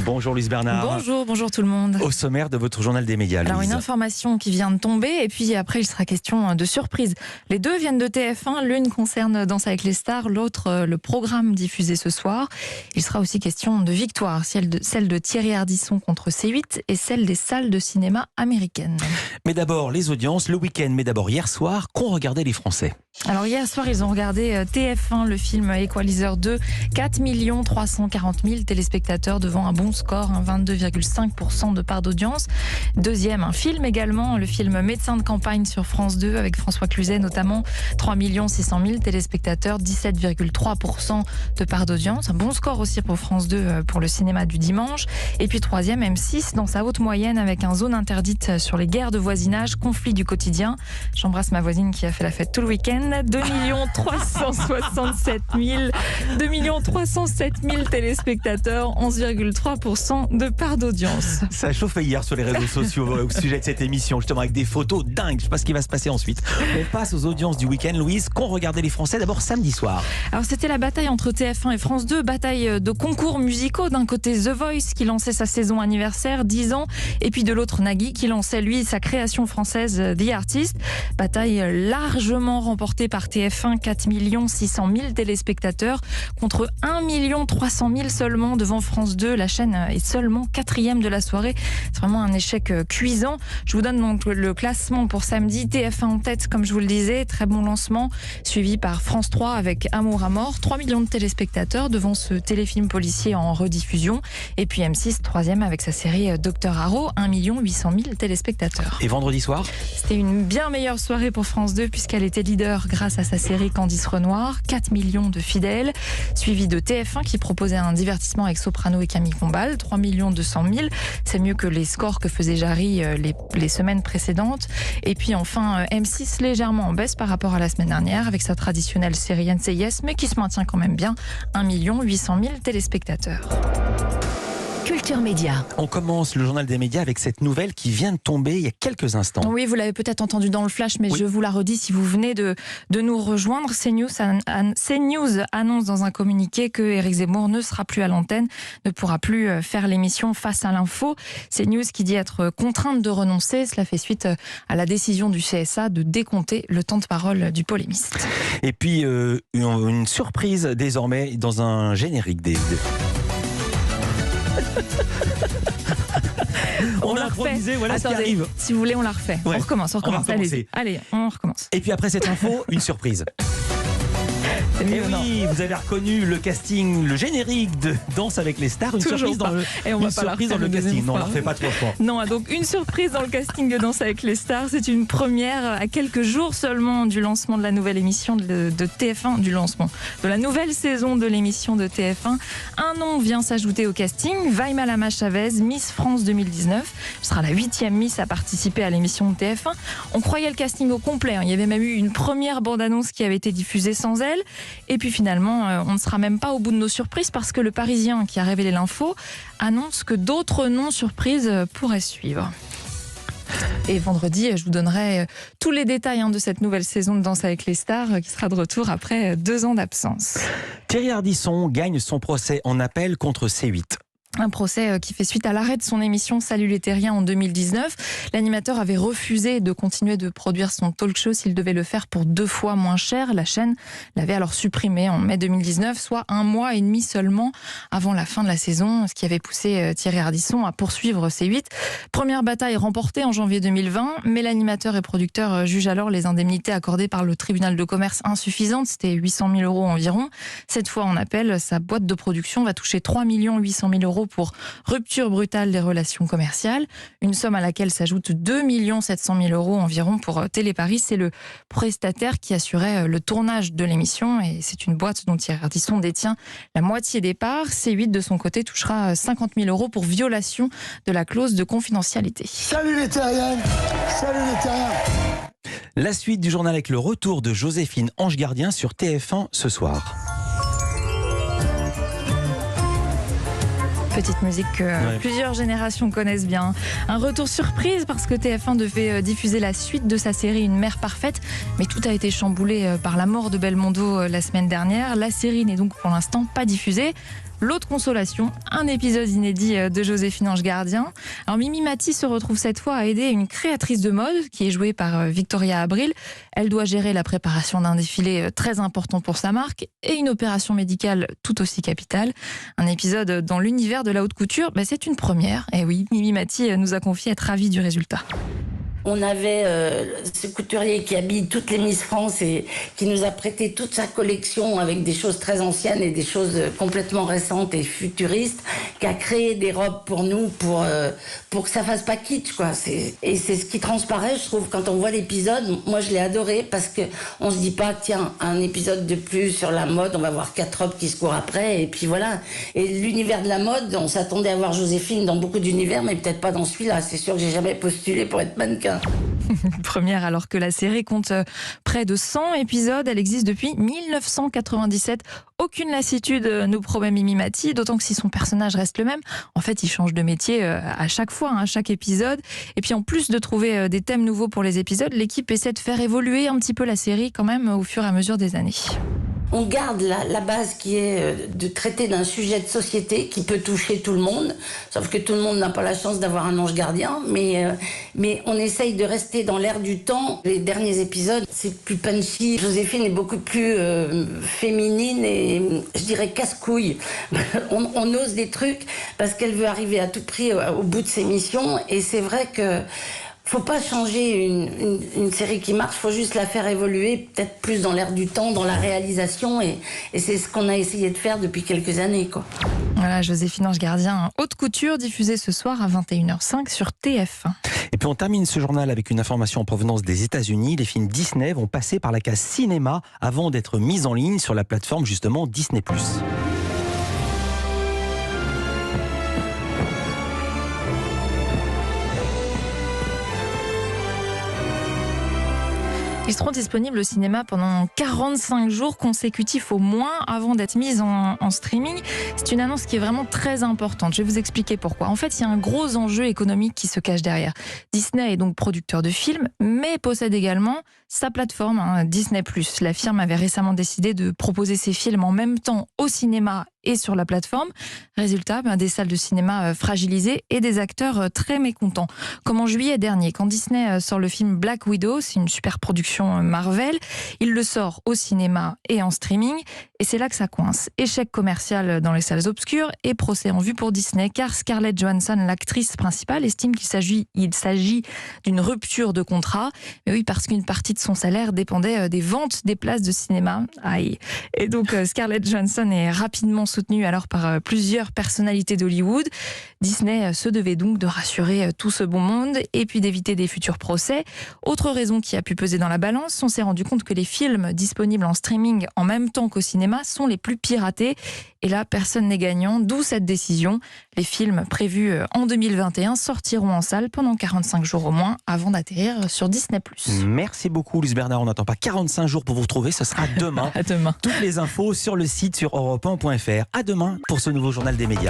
Bonjour Louise Bernard. Bonjour tout le monde. Au sommaire de votre journal des médias, Alors Louise. une information qui vient de tomber et puis après il sera question de surprise. Les deux viennent de TF1, l'une concerne Danse avec les stars, l'autre le programme diffusé ce soir. Il sera aussi question de victoire, celle de Thierry Ardisson contre C8 et celle des salles de cinéma américaines. Mais d'abord les audiences, le week-end, mais d'abord hier soir, qu'ont regardé les Français? Alors hier soir ils ont regardé TF1, le film Equalizer 2, 4 340 000 téléspectateurs devant un bon score, 22,5% de part d'audience. Deuxième, un film également, le film Médecin de campagne sur France 2 avec François Cluzet notamment, 3 600 000 téléspectateurs, 17,3% de part d'audience. Un bon score aussi pour France 2 pour le cinéma du dimanche. Et puis troisième, M6 dans sa haute moyenne avec un zone interdite sur les guerres de voisinage, conflit du quotidien. J'embrasse ma voisine qui a fait la fête tout le week-end. 2 367 000 téléspectateurs, 11,3% de part d'audience. Ça a chauffé hier sur les réseaux sociaux au sujet de cette émission, justement avec des photos dingues. Je sais pas ce qui va se passer ensuite. On passe aux audiences du week-end, Louise. Qu'ont regardé les Français d'abord samedi soir? Alors c'était la bataille entre TF1 et France 2, bataille de concours musicaux. D'un côté The Voice qui lançait sa saison anniversaire, 10 ans, et puis de l'autre Nagui qui lançait lui sa création française The Artist. Bataille largement remportée par TF1, 4 600 000 téléspectateurs contre 1 300 000 seulement devant France 2. La chaîne est seulement 4e de la soirée. C'est vraiment un échec cuisant. Je vous donne donc le classement pour samedi. TF1 en tête, comme je vous le disais, très bon lancement, suivi par France 3 avec Amour à mort, 3 millions de téléspectateurs devant ce téléfilm policier en rediffusion. Et puis M6, 3e avec sa série Dr Haro, 1 800 000 téléspectateurs. Et vendredi soir? C'était une bien meilleure soirée pour France 2 puisqu'elle était leader grâce à sa série Candice Renoir, 4 millions de fidèles, suivi de TF1 qui proposait un divertissement avec Soprano et Camille Combal, 3 200 000. C'est mieux que les scores que faisait Jarry les semaines précédentes. Et puis enfin M6 légèrement en baisse par rapport à la semaine dernière avec sa traditionnelle série NCIS mais qui se maintient quand même bien, 1 800 000 téléspectateurs. Culture Média. On commence le journal des médias avec cette nouvelle qui vient de tomber il y a quelques instants. Oui, vous l'avez peut-être entendu dans le flash, mais je vous la redis si vous venez de nous rejoindre. CNews annonce dans un communiqué que Éric Zemmour ne sera plus à l'antenne, ne pourra plus faire l'émission Face à l'info. CNews qui dit être contrainte de renoncer. Cela fait suite à la décision du CSA de décompter le temps de parole du polémiste. Et puis une surprise désormais dans un générique des... On l'a improvisé, voilà. Attendez, ce qui arrive. Si vous voulez, on la refait. Ouais. On recommence. Allez, on recommence. Et puis après cette info, une surprise. C'est mieux, Et oui, vous avez reconnu le casting, le générique de Danse avec les stars, une surprise dans le, casting. Non, on ne la refait pas 3 fois. Non, donc une surprise dans le casting de Danse avec les stars. C'est une première à quelques jours seulement du lancement de la nouvelle émission de TF1, du lancement de la nouvelle saison de l'émission de TF1. Un nom vient s'ajouter au casting, Vaima Lama Chavez, Miss France 2019. Ce sera la 8e Miss à participer à l'émission de TF1. On croyait le casting au complet. Il y avait même eu une première bande-annonce qui avait été diffusée sans elle. Et puis finalement, on ne sera même pas au bout de nos surprises parce que le Parisien qui a révélé l'info annonce que d'autres noms surprises pourraient suivre. Et vendredi, je vous donnerai tous les détails de cette nouvelle saison de Danse avec les stars qui sera de retour après 2 ans d'absence. Thierry Ardisson gagne son procès en appel contre C8. Un procès qui fait suite à l'arrêt de son émission Salut les Terriens en 2019. L'animateur avait refusé de continuer de produire son talk show s'il devait le faire pour 2 fois moins cher. La chaîne l'avait alors supprimé en mai 2019, soit 1 mois et demi seulement avant la fin de la saison, ce qui avait poussé Thierry Ardisson à poursuivre C8. Première bataille remportée en janvier 2020, mais l'animateur et producteur juge alors les indemnités accordées par le tribunal de commerce insuffisantes. C'était 800 000 € environ. Cette fois en appel, sa boîte de production va toucher 3 800 000 € pour rupture brutale des relations commerciales. Une somme à laquelle s'ajoute 2 700 000 € environ pour Téléparis. C'est le prestataire qui assurait le tournage de l'émission et c'est une boîte dont Thierry Ardisson détient la moitié des parts. C8 de son côté touchera 50 000 € pour violation de la clause de confidentialité. Salut les terriens! Salut les terriens! La suite du journal avec le retour de Joséphine Ange Gardien sur TF1 ce soir. Petite musique que plusieurs générations connaissent bien. Un retour surprise parce que TF1 devait diffuser la suite de sa série Une mère parfaite, mais tout a été chamboulé par la mort de Belmondo la semaine dernière. La série n'est donc pour l'instant pas diffusée. L'autre consolation, un épisode inédit de Joséphine Ange Gardien. Alors Mimi Mati se retrouve cette fois à aider une créatrice de mode qui est jouée par Victoria Abril. Elle doit gérer la préparation d'un défilé très important pour sa marque et une opération médicale tout aussi capitale. Un épisode dans l'univers de la haute couture, c'est une première. Et oui, Mimi Mati nous a confié être ravie du résultat. On avait ce couturier qui habille toutes les Miss France et qui nous a prêté toute sa collection avec des choses très anciennes et des choses complètement récentes et futuristes, qui a créé des robes pour nous pour que ça fasse pas kitsch, quoi. Et c'est ce qui transparaît, je trouve, quand on voit l'épisode. Moi, je l'ai adoré parce que on se dit pas, tiens, un épisode de plus sur la mode, on va voir 4 robes qui se courent après et puis voilà. Et l'univers de la mode, on s'attendait à voir Joséphine dans beaucoup d'univers, mais peut-être pas dans celui-là. C'est sûr que j'ai jamais postulé pour être mannequin. Première, alors que la série compte près de 100 épisodes. Elle existe depuis 1997. Aucune lassitude, nous promet Mimi Mati, d'autant que si son personnage reste le même, en fait, il change de métier à chaque fois, à chaque épisode. Et puis en plus de trouver des thèmes nouveaux pour les épisodes, l'équipe essaie de faire évoluer un petit peu la série quand même au fur et à mesure des années. On garde la base qui est de traiter d'un sujet de société qui peut toucher tout le monde, sauf que tout le monde n'a pas la chance d'avoir un ange gardien, mais on essaye de rester dans l'air du temps. Les derniers épisodes, c'est plus punchy. Joséphine est beaucoup plus féminine et je dirais casse-couille. on ose des trucs parce qu'elle veut arriver à tout prix au bout de ses missions, et c'est vrai que faut pas changer une série qui marche, faut juste la faire évoluer, peut-être plus dans l'air du temps, dans la réalisation, et c'est ce qu'on a essayé de faire depuis quelques années, quoi. Voilà, Joséphine Ange Gardien, haute couture, diffusée ce soir à 21h05 sur TF1. Et puis on termine ce journal avec une information en provenance des États-Unis. Les films Disney vont passer par la case cinéma avant d'être mis en ligne sur la plateforme justement Disney+. Ils seront disponibles au cinéma pendant 45 jours consécutifs au moins avant d'être mis en streaming. C'est une annonce qui est vraiment très importante. Je vais vous expliquer pourquoi. En fait, il y a un gros enjeu économique qui se cache derrière. Disney est donc producteur de films, mais possède également sa plateforme, Disney+. La firme avait récemment décidé de proposer ses films en même temps au cinéma et sur la plateforme. Résultat, des salles de cinéma fragilisées et des acteurs très mécontents. Comme en juillet dernier, quand Disney sort le film Black Widow, c'est une super production Marvel, il le sort au cinéma et en streaming, et c'est là que ça coince. Échec commercial dans les salles obscures et procès en vue pour Disney, car Scarlett Johansson, l'actrice principale, estime qu'il s'agit d'une rupture de contrat. Mais oui, parce qu'une partie de son salaire dépendait des ventes des places de cinéma. Aïe. Et donc Scarlett Johansson est rapidement soutenue alors par plusieurs personnalités d'Hollywood. Disney se devait donc de rassurer tout ce bon monde et puis d'éviter des futurs procès. Autre raison qui a pu peser dans la balance, on s'est rendu compte que les films disponibles en streaming en même temps qu'au cinéma sont les plus piratés. Et là, personne n'est gagnant, d'où cette décision. Les films prévus en 2021 sortiront en salle pendant 45 jours au moins avant d'atterrir sur Disney+. Merci beaucoup, Luce Bernard. On n'attend pas 45 jours pour vous retrouver. Ce sera demain. À demain. Toutes les infos sur le site sur europe1.fr. À demain pour ce nouveau journal des médias.